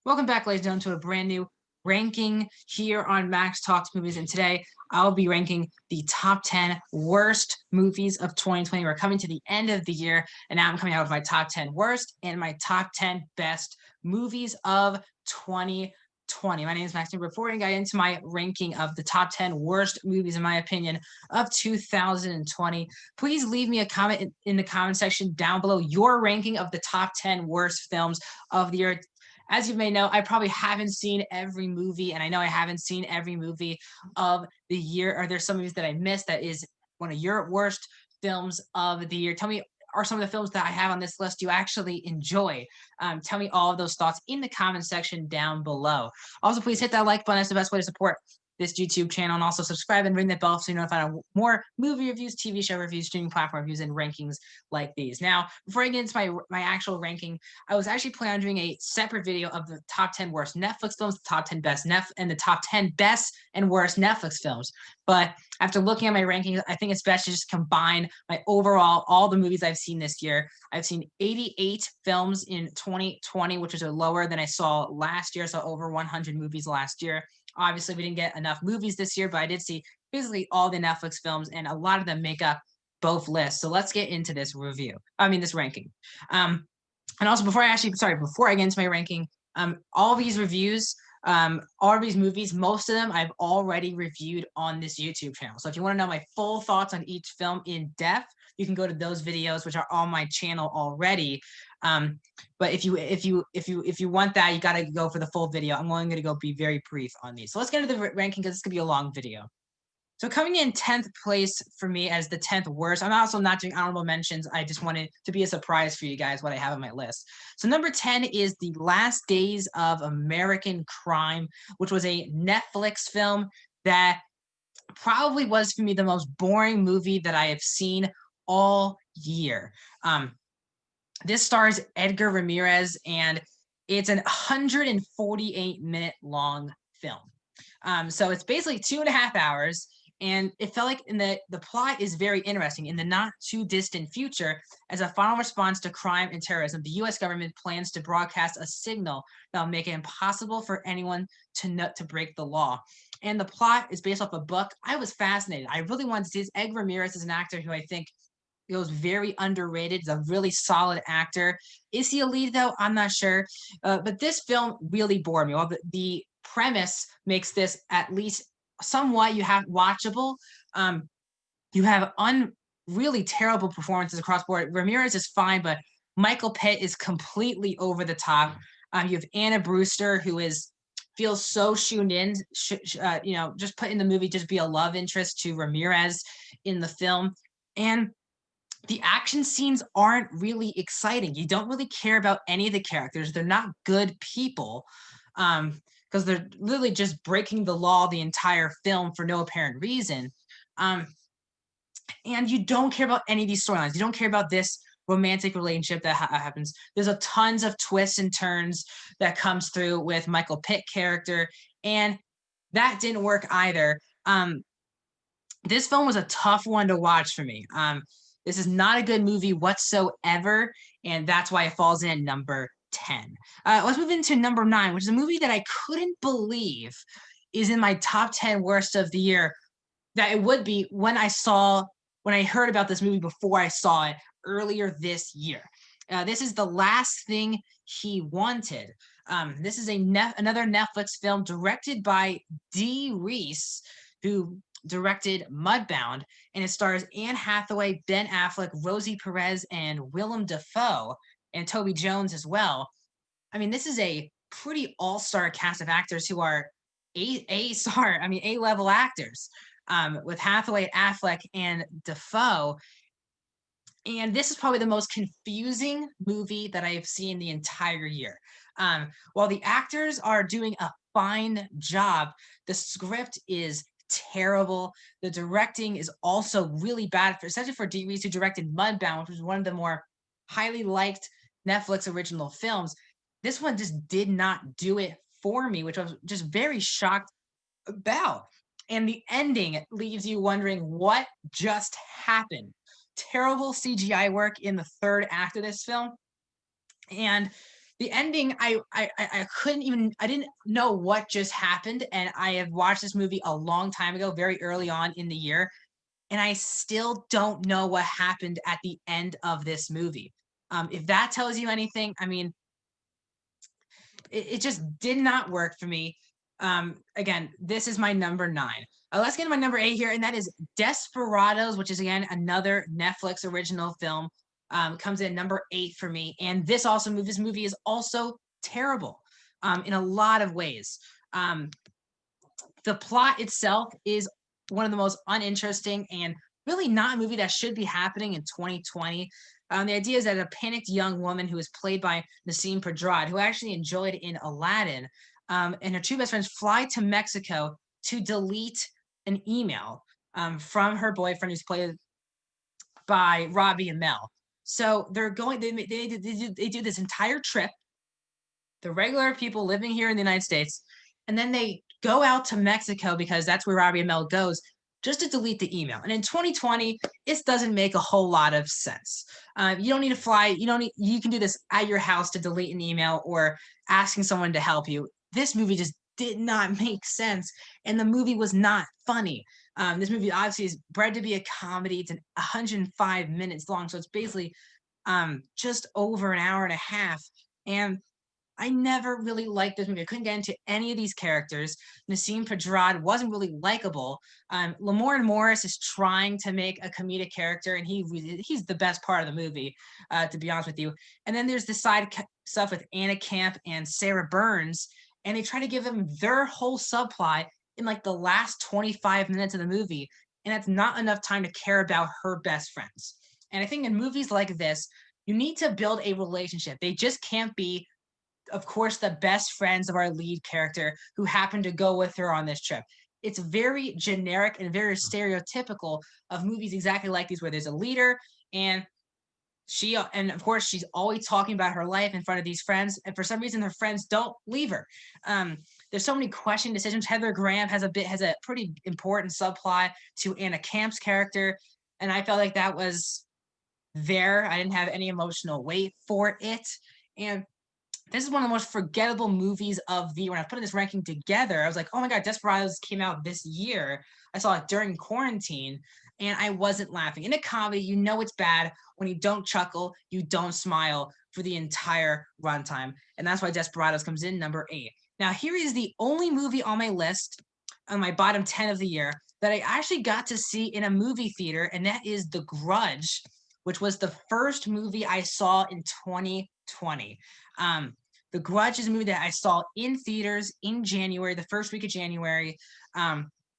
Welcome back, ladies and gentlemen, to a brand new ranking here on Max Talks Movies. And today I'll be ranking the top 10 worst movies of 2020. We're coming to the end of the year, and now I'm coming out with my top 10 worst and my top 10 best movies of 2020. My name is Max. Before we get into my ranking of the top 10 worst movies, in my opinion, of 2020, please leave me a comment in the comment section down below your ranking of the top 10 worst films of the year. As you may know, I probably haven't seen every movie, and I know I haven't seen every movie of the year. Are there some movies that I missed that is one of your worst films of the year? Tell me, are some of the films that I have on this list you actually enjoy? Tell me all of those thoughts in the comment section down below. Also, please hit that like button. That's the best way to support this YouTube channel, and also subscribe and ring that bell so you're notified of more movie reviews, TV show reviews, streaming platform reviews, and rankings like these. Now, before I get into my actual ranking, I was actually planning on doing a separate video of the top 10 worst Netflix films, the top 10 best and the top 10 best and worst Netflix films. But after looking at my rankings, I think it's best to just combine my overall, all the movies I've seen this year. I've seen 88 films in 2020, which is lower than I saw last year. So over 100 movies last year. Obviously, we didn't get enough movies this year, but I did see basically all the Netflix films, and a lot of them make up both lists. So let's get into this this ranking. And also, before I get into my ranking, all these reviews, all these movies, most of them I've already reviewed on this YouTube channel. So if you want to know my full thoughts on each film in depth, you can go to those videos, which are on my channel already. But if you want that, you got to go for the full video. I'm only going to go be very brief on these. So let's get into the ranking because this could be a long video. So coming in 10th place for me as the 10th worst, I'm also not doing honorable mentions. I just wanted to be a surprise for you guys what I have on my list. So number 10 is The Last Days of American Crime, which was a Netflix film that probably was for me the most boring movie that I have seen all year. This stars Edgar Ramirez, and it's an 148-minute long film. So it's basically 2.5 hours. And it felt like the plot is very interesting. In the not too distant future, as a final response to crime and terrorism, the U.S. government plans to broadcast a signal that will make it impossible for anyone to break the law. And the plot is based off a book. I was fascinated. I really wanted to see this. Edgar Ramirez is an actor who I think feels very underrated. He's a really solid actor. Is he a lead though? I'm not sure. But this film really bored me. Well, the premise makes this at least somewhat watchable. You have really terrible performances across board. Ramirez is fine, but Michael Pitt is completely over the top. You have Anna Brewster, who feels so tuned in, just put in the movie, just be a love interest to Ramirez in the film. And the action scenes aren't really exciting. You don't really care about any of the characters. They're not good people. Because they're literally just breaking the law the entire film for no apparent reason. And you don't care about any of these storylines. You don't care about this romantic relationship that happens. There's a tons of twists and turns that comes through with Michael Pitt character, and that didn't work either. This film was a tough one to watch for me. This is not a good movie whatsoever, and that's why it falls in at number 10. Let's move into number 9, which is a movie that I couldn't believe is in my top 10 worst of the year. That it would be when I heard about this movie before I saw it earlier this year. This is The Last Thing He Wanted. This is another Netflix film directed by Dee Reese, who directed Mudbound, and it stars Anne Hathaway, Ben Affleck, Rosie Perez, and Willem Dafoe, and Toby Jones as well. I mean, this is a pretty all-star cast of actors who are A-level actors, with Hathaway, Affleck, and Dafoe. And this is probably the most confusing movie that I have seen the entire year. While the actors are doing a fine job, the script is terrible. The directing is also really bad, especially for Dee Reese, who directed Mudbound, which was one of the more highly liked Netflix original films. This one just did not do it for me, which I was just very shocked about. And the ending leaves you wondering what just happened. Terrible CGI work in the third act of this film. And the ending, I couldn't even, I didn't know what just happened, and I have watched this movie a long time ago, very early on in the year, and I still don't know what happened at the end of this movie. If that tells you anything, I mean, it just did not work for me. Again, this is my number 9. Let's get to my number 8 here, and that is Desperados, which is again another Netflix original film. Comes in number 8 for me, and this movie is also terrible in a lot of ways. The plot itself is one of the most uninteresting and really not a movie that should be happening in 2020. The idea is that a panicked young woman who is played by Nasim Pedrad, who I actually enjoyed in Aladdin, and her two best friends fly to Mexico to delete an email from her boyfriend, who's played by Robbie Amell. So they're going. They do this entire trip. The regular people living here in the United States, and then they go out to Mexico because that's where Robbie Amell goes just to delete the email. And in 2020, it doesn't make a whole lot of sense. You don't need to fly. You don't need. You can do this at your house to delete an email or asking someone to help you. This movie just did not make sense, and the movie was not funny. This movie obviously is bred to be a comedy. It's 105 minutes long, so it's basically just over an hour and a half. And I never really liked this movie. I couldn't get into any of these characters. Nasim Pedrad wasn't really likable. Lamorne Morris is trying to make a comedic character, and he's the best part of the movie, to be honest with you. And then there's the stuff with Anna Camp and Sarah Burns, and they try to give them their whole subplot in like the last 25 minutes of the movie, and that's not enough time to care about her best friends. And I think in movies like this, you need to build a relationship. They just can't be, of course, the best friends of our lead character who happen to go with her on this trip. It's very generic and very stereotypical of movies exactly like these, where there's a leader and and of course she's always talking about her life in front of these friends, and for some reason her friends don't leave her. There's so many questioning decisions. Heather Graham has a pretty important subplot to Anna Camp's character, and I felt like that was there. I didn't have any emotional weight for it, and this is one of the most forgettable movies of the year. When I was putting this ranking together, I was like, oh my God, Desperados came out this year. I saw it during quarantine, and I wasn't laughing. In a comedy, you know it's bad when you don't chuckle, you don't smile for the entire runtime. And that's why Desperados comes in number 8. Now, here is the only movie on my list, on my bottom 10 of the year, that I actually got to see in a movie theater, and that is The Grudge, which was the first movie I saw in 2020. The Grudge is a movie that I saw in theaters in January, the first week of January.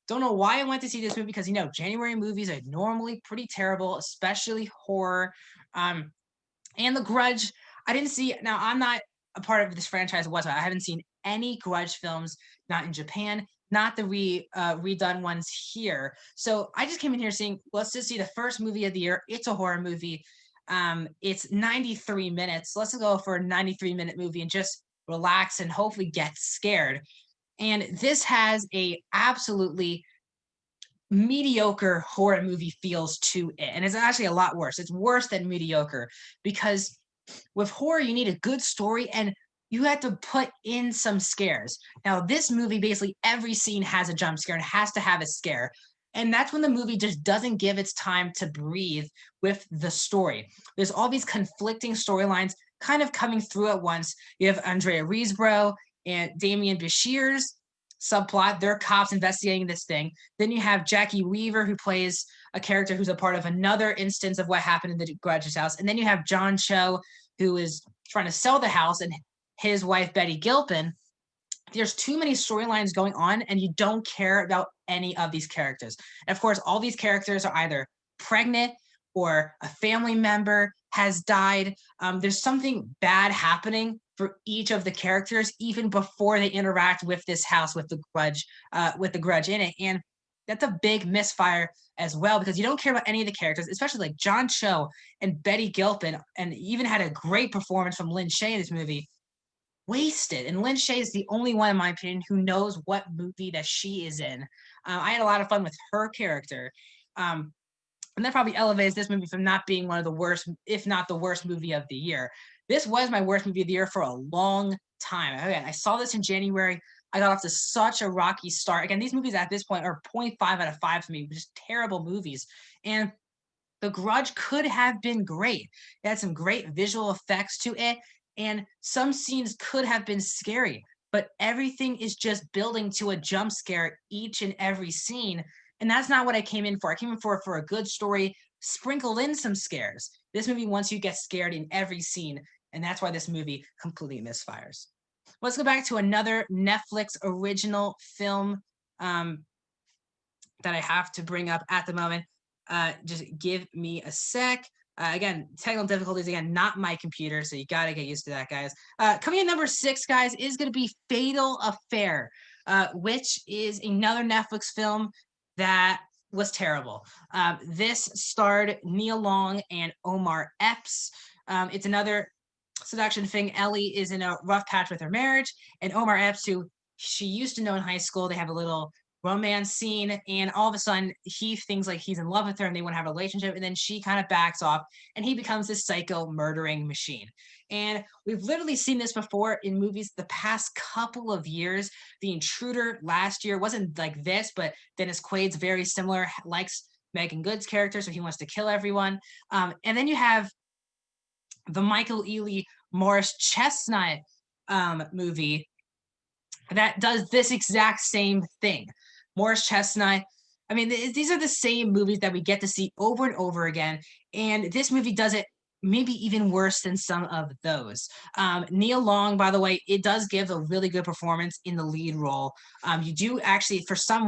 Don't know why I went to see this movie, because, January movies are normally pretty terrible, especially horror. And The Grudge, I didn't see. Now, I'm not a part of this franchise whatsoever. I haven't seen any Grudge films, not in Japan, not the redone ones here. So I just came in here saying, let's just see the first movie of the year. It's a horror movie. It's 93 minutes. Let's go for a 93-minute movie and just relax and hopefully get scared. And this has a absolutely mediocre horror movie feels to it. And it's actually a lot worse. It's worse than mediocre, because with horror, you need a good story and you have to put in some scares. Now, this movie, basically every scene has a jump scare and has to have a scare. And that's when the movie just doesn't give its time to breathe with the story. There's all these conflicting storylines kind of coming through at once. You have Andrea Riseborough and Damian Bashir's subplot. They're cops investigating this thing. Then you have Jackie Weaver, who plays a character who's a part of another instance of what happened in the Grudge's house. And then you have John Cho, who is trying to sell the house, and his wife, Betty Gilpin. There's too many storylines going on, and you don't care about any of these characters. And of course, all these characters are either pregnant or a family member has died. There's something bad happening for each of the characters, even before they interact with this house with the Grudge in it. And that's a big misfire as well, because you don't care about any of the characters, especially like John Cho and Betty Gilpin, and even had a great performance from Lin Shaye in this movie. Wasted. And Lin Shaye is the only one, in my opinion, who knows what movie that she is in. I had a lot of fun with her character. And that probably elevates this movie from not being one of the worst, if not the worst movie of the year. This was my worst movie of the year for a long time. Again, I saw this in January. I got off to such a rocky start. Again, these movies at this point are 0.5 out of 5 for me, just terrible movies. And The Grudge could have been great. It had some great visual effects to it, and some scenes could have been scary, but everything is just building to a jump scare each and every scene. And that's not what I came in for. I came in for a good story, sprinkled in some scares. This movie wants you to get scared in every scene, and that's why this movie completely misfires. Let's go back to another Netflix original film um, that I have to bring up at the moment. Just give me a sec. Again, technical difficulties, again, not my computer, so you got to get used to that, guys. Coming in number 6, guys, is going to be Fatal Affair, which is another Netflix film that was terrible. This starred Nia Long and Omar Epps. It's another seduction thing. Ellie is in a rough patch with her marriage, and Omar Epps, who she used to know in high school, they have a little romance scene, and all of a sudden he thinks like he's in love with her and they want to have a relationship, and then she kind of backs off and he becomes this psycho murdering machine. And we've literally seen this before in movies the past couple of years. The Intruder last year wasn't like this, but Dennis Quaid's very similar, likes Megan Good's character, so he wants to kill everyone. And then you have the Michael Ealy Morris Chestnut movie that does this exact same thing. Morris Chestnut. I mean, these are the same movies that we get to see over and over again. And this movie does it maybe even worse than some of those. Nia Long, by the way, it does give a really good performance in the lead role. You do actually, for some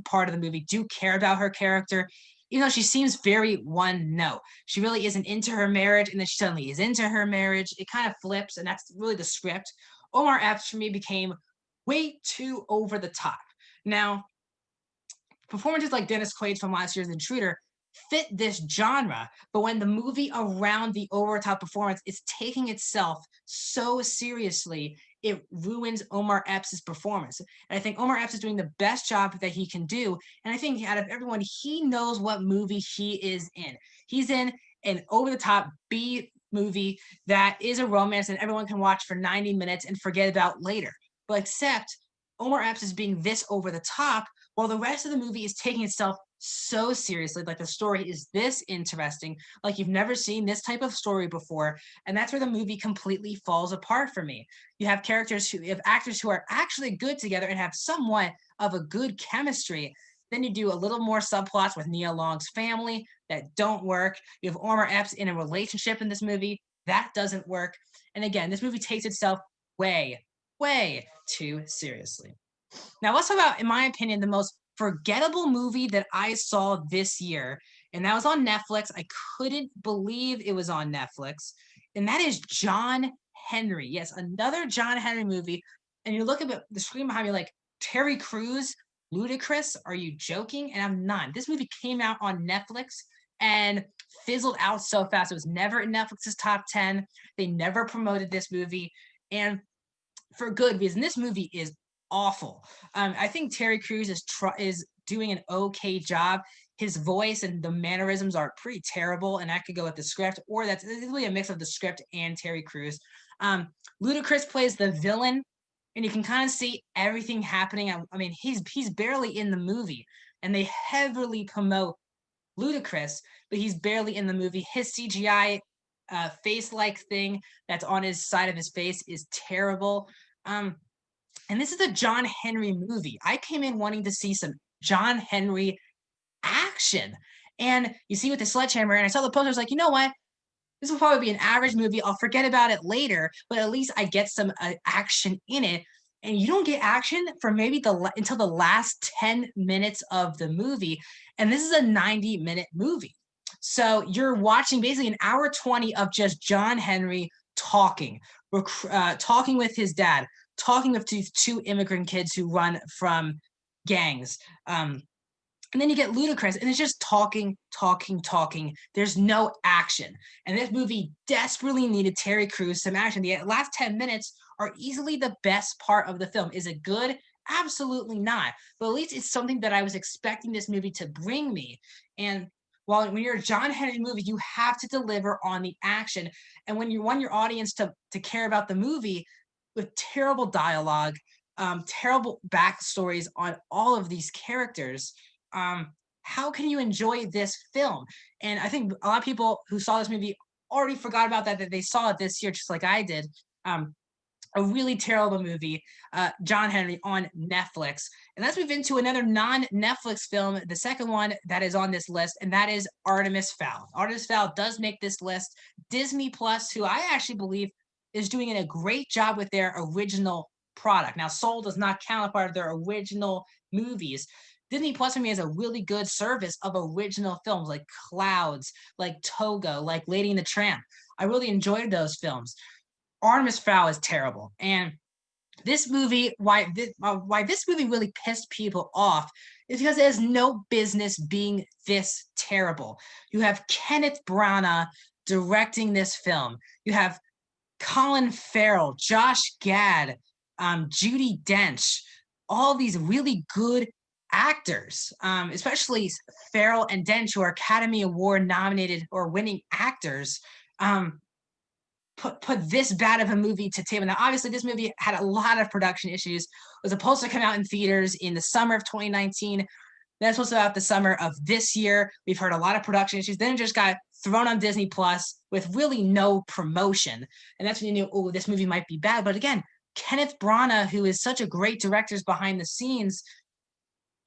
part of the movie, do care about her character, even though she seems very one note. She really isn't into her marriage, and then she suddenly is into her marriage. It kind of flips, and that's really the script. Omar Epps, for me, became way too over the top. Now, performances like Dennis Quaid from last year's Intruder fit this genre, but when the movie around the over-top performance is taking itself so seriously, it ruins Omar Epps' performance. And I think Omar Epps is doing the best job that he can do, and I think out of everyone, he knows what movie he is in. He's in an over-the-top B movie that is a romance and everyone can watch for 90 minutes and forget about later. But except Omar Epps is being this over the top while the rest of the movie is taking itself so seriously. Like the story is this interesting, like you've never seen this type of story before. And that's where the movie completely falls apart for me. You have actors who are actually good together and have somewhat of a good chemistry. Then you do a little more subplots with Nia Long's family that don't work. You have Omar Epps in a relationship in this movie. That doesn't work. And again, this movie takes itself way too seriously. Now let's talk about, in my opinion, the most forgettable movie that I saw this year, and that was on Netflix. I couldn't believe it was on Netflix, and that is John Henry. Yes, another John Henry movie. And you look at the screen behind me like, Terry Crews, ludicrous? Are you joking? And I'm not. This movie came out on Netflix and fizzled out so fast. It was never in Netflix's top 10. They never promoted this movie, and for good reason. This movie is awful. I think Terry Crews is doing an okay job. His voice and the mannerisms are pretty terrible, and that could go with the script, or that's really a mix of the script and Terry Crews. Ludacris plays the villain, and you can kind of see everything happening. I mean, he's barely in the movie, and they heavily promote Ludacris, but he's barely in the movie. His CGI face-like thing that's on his side of his face is terrible. And this is a John Henry movie. I came in wanting to see some John Henry action. And you see with the sledgehammer, and I saw the poster, I was like, you know what? This will probably be an average movie. I'll forget about it later, but at least I get some action in it. And you don't get action for maybe until the last 10 minutes of the movie. And this is a 90-minute movie. So you're watching basically an hour 20 of just John Henry talking with his dad, talking with these two immigrant kids who run from gangs. And then you get Ludacris, and it's just talking. There's no action. And this movie desperately needed Terry Crews some action. The last 10 minutes are easily the best part of the film. Is it good? Absolutely not. But at least it's something that I was expecting this movie to bring me. And While when you're a John Henry movie, you have to deliver on the action. And when you want your audience to care about the movie with terrible dialogue, terrible backstories on all of these characters, how can you enjoy this film? And I think a lot of people who saw this movie already forgot about that they saw it this year, just like I did. A really terrible movie, John Henry on Netflix. And let's move into another non-Netflix film, the second one that is on this list, and that is Artemis Fowl. Artemis Fowl does make this list. Disney Plus, who I actually believe is doing a great job with their original product. Now, Soul does not count a part of their original movies. Disney Plus for me is a really good service of original films like Clouds, like Togo, like Lady and the Tramp. I really enjoyed those films. Artemis Fowl is terrible. And this movie, why this movie really pissed people off is because it has no business being this terrible. You have Kenneth Branagh directing this film. You have Colin Farrell, Josh Gad, Judi Dench, all these really good actors, especially Farrell and Dench, who are Academy Award nominated or winning actors. Put this bad of a movie to table. Now, obviously, this movie had a lot of production issues. It was supposed to come out in theaters in the summer of 2019. Then it's supposed to come out the summer of this year. We've heard a lot of production issues. Then it just got thrown on Disney Plus with really no promotion. And that's when you knew, oh, this movie might be bad. But again, Kenneth Branagh, who is such a great director behind the scenes,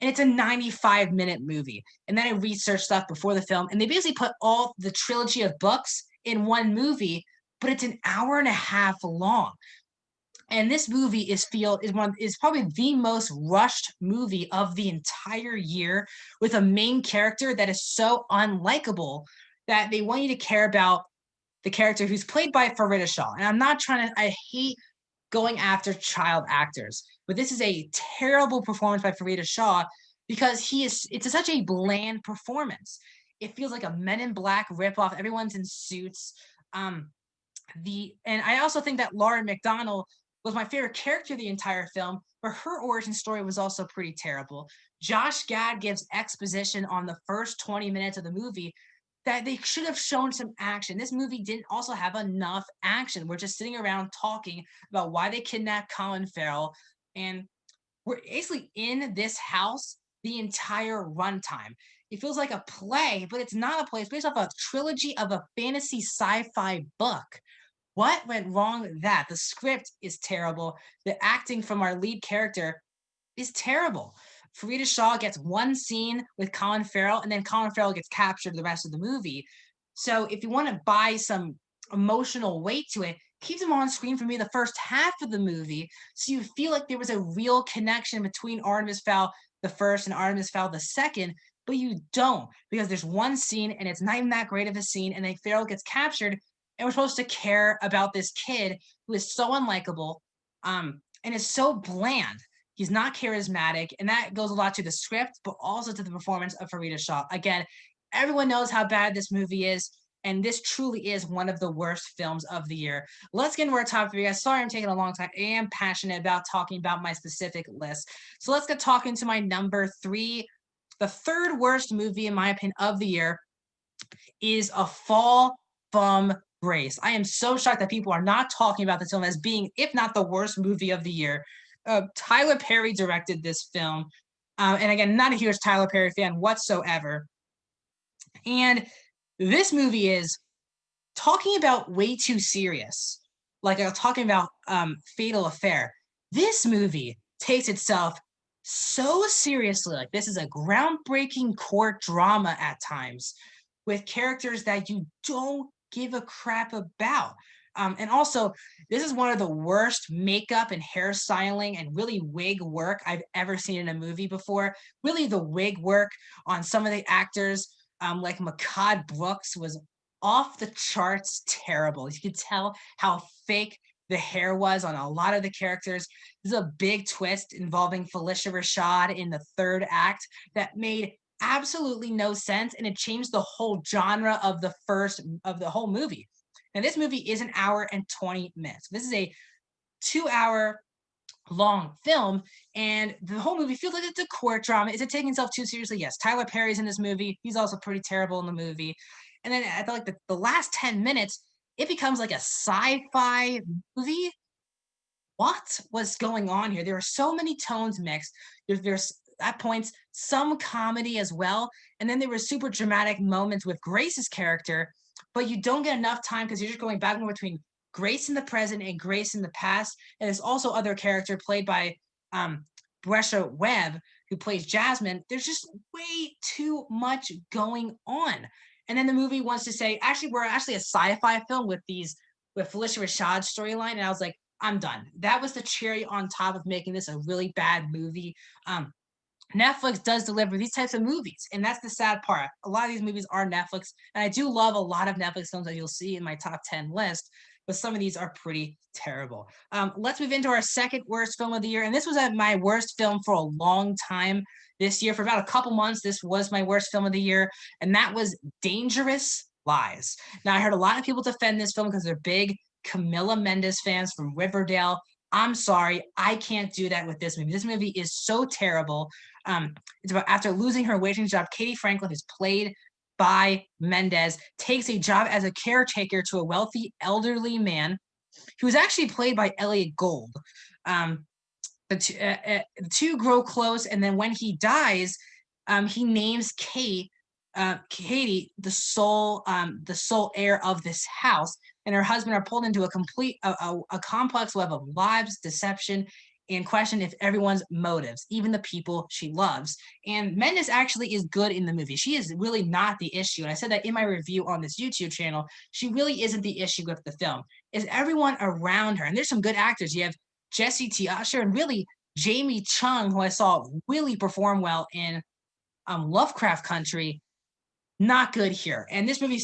and it's a 95-minute movie. And then I researched stuff before the film, and they basically put all the trilogy of books in one movie, but it's an hour and a half long. And this movie is probably the most rushed movie of the entire year, with a main character that is so unlikable that they want you to care about the character who's played by Farida Shaw. And I hate going after child actors, but this is a terrible performance by Farida Shaw because it's such a bland performance. It feels like a Men in Black ripoff. Everyone's in suits. And I also think that Lauren McDonald was my favorite character of the entire film, but her origin story was also pretty terrible. Josh Gad gives exposition on the first 20 minutes of the movie that they should have shown some action. This movie didn't also have enough action. We're just sitting around talking about why they kidnapped Colin Farrell, and we're basically in this house the entire runtime. It feels like a play, but it's not a play. It's based off a trilogy of a fantasy sci-fi book. What went wrong with that? The script is terrible. The acting from our lead character is terrible. Farida Shaw gets one scene with Colin Farrell, and then Colin Farrell gets captured the rest of the movie. So if you want to buy some emotional weight to it, keep him on screen for me the first half of the movie, so you feel like there was a real connection between Artemis Fowl the first and Artemis Fowl the second, but you don't, because there's one scene and it's not even that great of a scene, and then Farrell gets captured, and we're supposed to care about this kid who is so unlikable, and is so bland. He's not charismatic, and that goes a lot to the script, but also to the performance of Farida Shaw. Again, everyone knows how bad this movie is, and this truly is one of the worst films of the year. Let's get into our top three, guys. Sorry I'm taking a long time. I am passionate about talking about my specific list. So let's get talking to my number three. The third worst movie, in my opinion, of the year is A Fall from Grace. I am so shocked that people are not talking about this film as being, if not the worst movie of the year. Tyler Perry directed this film. And again, not a huge Tyler Perry fan whatsoever. And this movie is talking about way too serious. Like I was talking about Fatal Affair. This movie takes itself so seriously. Like, this is a groundbreaking court drama at times with characters that you don't give a crap about. And also, this is one of the worst makeup and hairstyling and really wig work I've ever seen in a movie before. Really, the wig work on some of the actors, like Makad Brooks, was off the charts terrible. You could tell how fake the hair was on a lot of the characters. There's a big twist involving Felicia Rashad in the third act that made absolutely no sense, and it changed the whole genre of the whole movie. Now, this movie is an hour and 20 minutes. This is a 2-hour long film, and the whole movie feels like it's a court drama. Is it taking itself too seriously? Yes. Tyler Perry's in this movie. He's also pretty terrible in the movie. And then I felt like the last 10 minutes, it becomes like a sci-fi movie. What was going on here? There are so many tones mixed. There's at points some comedy as well, and then there were super dramatic moments with Grace's character, but you don't get enough time because you're just going back and forth between Grace in the present and Grace in the past. And there's also other character played by Brescia Webb, who plays Jasmine. There's just way too much going on. And then the movie wants to say, actually, we're actually a sci-fi film with Felicia Rashad's storyline. And I was like, I'm done. That was the cherry on top of making this a really bad movie. Netflix does deliver these types of movies, and that's the sad part. A lot of these movies are Netflix, and I do love a lot of Netflix films that you'll see in my top 10 list, but some of these are pretty terrible. Let's move into our second worst film of the year, and this was my worst film for a long time this year. For about a couple months, this was my worst film of the year, and that was Dangerous Lies. Now, I heard a lot of people defend this film because they're big Camila Mendes fans from Riverdale. I'm sorry, I can't do that with this movie. This movie is so terrible. It's about after losing her waitressing job, Katie Franklin, who's played by Mendes, takes a job as a caretaker to a wealthy elderly man who was actually played by Elliot Gould. The two grow close, and then when he dies, he names Katie the sole heir of this house, and her husband are pulled into a complex web of lies, deception, and question if everyone's motives, even the people she loves. And Mendes actually is good in the movie. She is really not the issue. And I said that in my review on this YouTube channel. She really isn't the issue with the film. It's everyone around her. And there's some good actors. You have Jesse T. Usher and really Jamie Chung, who I saw really perform well in Lovecraft Country. Not good here. And this movie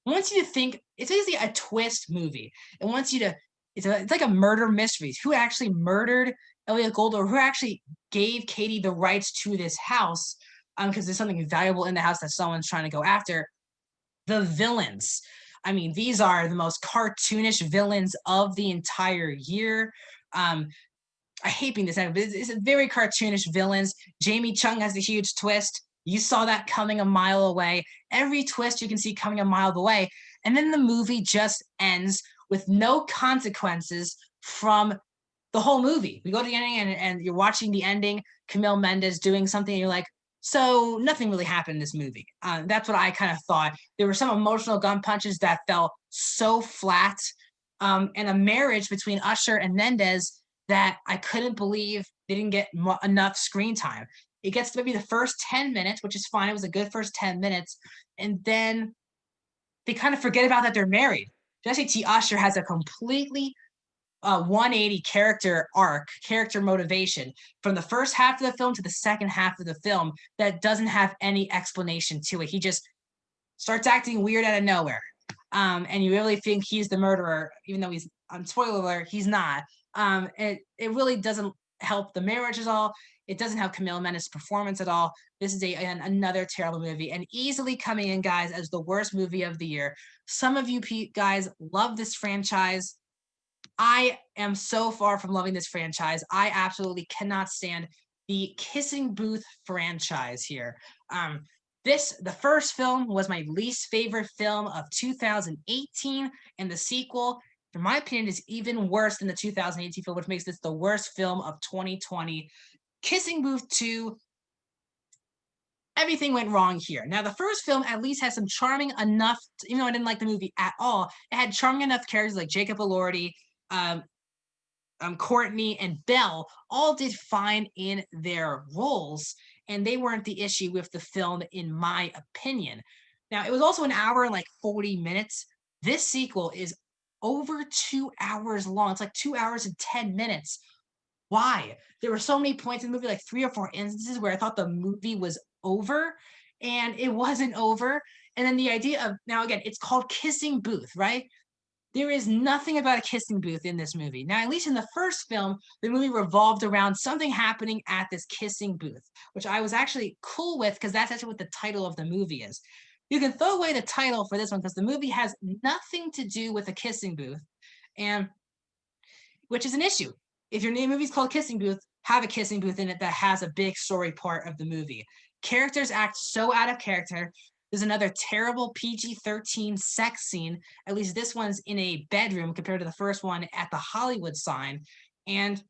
wants you to think it's basically a twist movie. It wants you to, it's like a murder mystery. Who actually murdered Elliot Gould, or who actually gave Katie the rights to this house? Because there's something valuable in the house that someone's trying to go after. The villains. I mean, these are the most cartoonish villains of the entire year. I hate being this, but it's very cartoonish villains. Jamie Chung has a huge twist. You saw that coming a mile away. Every twist you can see coming a mile away. And then the movie just ends with no consequences from the whole movie. We go to the ending and you're watching the ending, Camille Mendes doing something, and you're like, so nothing really happened in this movie. That's what I kind of thought. There were some emotional gun punches that fell so flat, and a marriage between Usher and Mendes that I couldn't believe they didn't get enough screen time. It gets to maybe the first 10 minutes, which is fine. It was a good first 10 minutes. And then they kind of forget about that they're married. Jesse T. Usher has a completely 180 character arc, character motivation from the first half of the film to the second half of the film that doesn't have any explanation to it. He just starts acting weird out of nowhere. And you really think he's the murderer, even though he's, spoiler alert, he's not. It really doesn't help the marriage at all. It doesn't have Camille Mendes' performance at all. This is another terrible movie, and easily coming in, guys, as the worst movie of the year. Some of you guys love this franchise. I am so far from loving this franchise. I absolutely cannot stand the Kissing Booth franchise here. The first film was my least favorite film of 2018, and the sequel, in my opinion, is even worse than the 2018 film, which makes this the worst film of 2020. Kissing Booth 2, everything went wrong here. Now, the first film at least has some charming enough, even though I didn't like the movie at all, it had charming enough characters like Jacob Elordi, Courtney, and Belle all did fine in their roles, and they weren't the issue with the film, in my opinion. Now, it was also an hour and like 40 minutes. This sequel is over 2 hours long. It's like 2 hours and 10 minutes. Why? There were so many points in the movie, like 3 or 4 instances where I thought the movie was over, and it wasn't over. And then the idea of, now again, it's called Kissing Booth, right? There is nothing about a kissing booth in this movie. Now, at least in the first film, the movie revolved around something happening at this kissing booth, which I was actually cool with because that's actually what the title of the movie is. You can throw away the title for this one because the movie has nothing to do with a kissing booth, and which is an issue. if your name movie's called Kissing Booth, have a kissing booth in it that has a big story part of the movie. Characters act so out of character. There's another terrible PG-13 sex scene. At least this one's in a bedroom compared to the first one at the Hollywood sign. And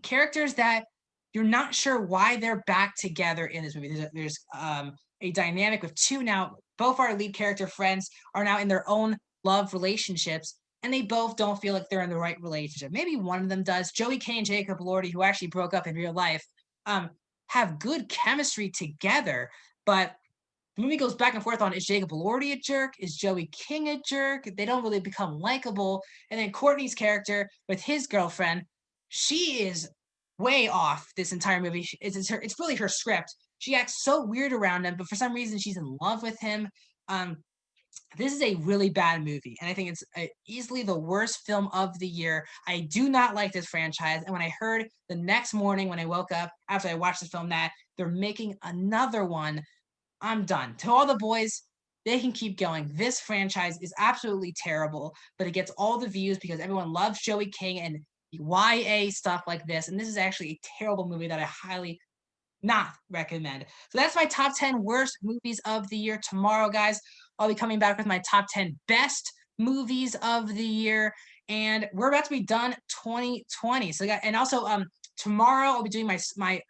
characters that you're not sure why they're back together in this movie. There's a dynamic with two now. Both our lead character friends are now in their own love relationships, and they both don't feel like they're in the right relationship. Maybe one of them does. Joey K and Jacob Elordi, who actually broke up in real life, have good chemistry together, but the movie goes back and forth on, is Jacob Elordi a jerk? Is Joey King a jerk? They don't really become likable. And then Courtney's character with his girlfriend, she is way off this entire movie. It's really her script. She acts so weird around him, but for some reason she's in love with him. This is a really bad movie, and I think it's easily the worst film of the year. I do not like this franchise, and when I heard the next morning when I woke up after I watched the film that they're making another one, I'm done. To all the boys, they can keep going. This franchise is absolutely terrible, but it gets all the views because everyone loves Joey King and YA stuff like this. And this is actually a terrible movie that I highly not recommend. So that's my top 10 worst movies of the year. Tomorrow, guys, I'll be coming back with my top 10 best movies of the year. And we're about to be done 2020. So, and also tomorrow I'll be doing my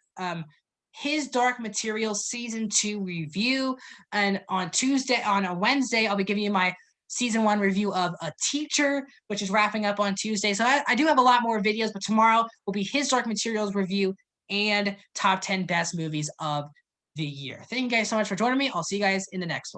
His Dark Materials season 2 review, and on a Wednesday I'll be giving you my season 1 review of A Teacher, which is wrapping up on Tuesday. So I do have a lot more videos, but tomorrow will be His Dark Materials review and top 10 best movies of the year. Thank you guys so much for joining me. I'll see you guys in the next one.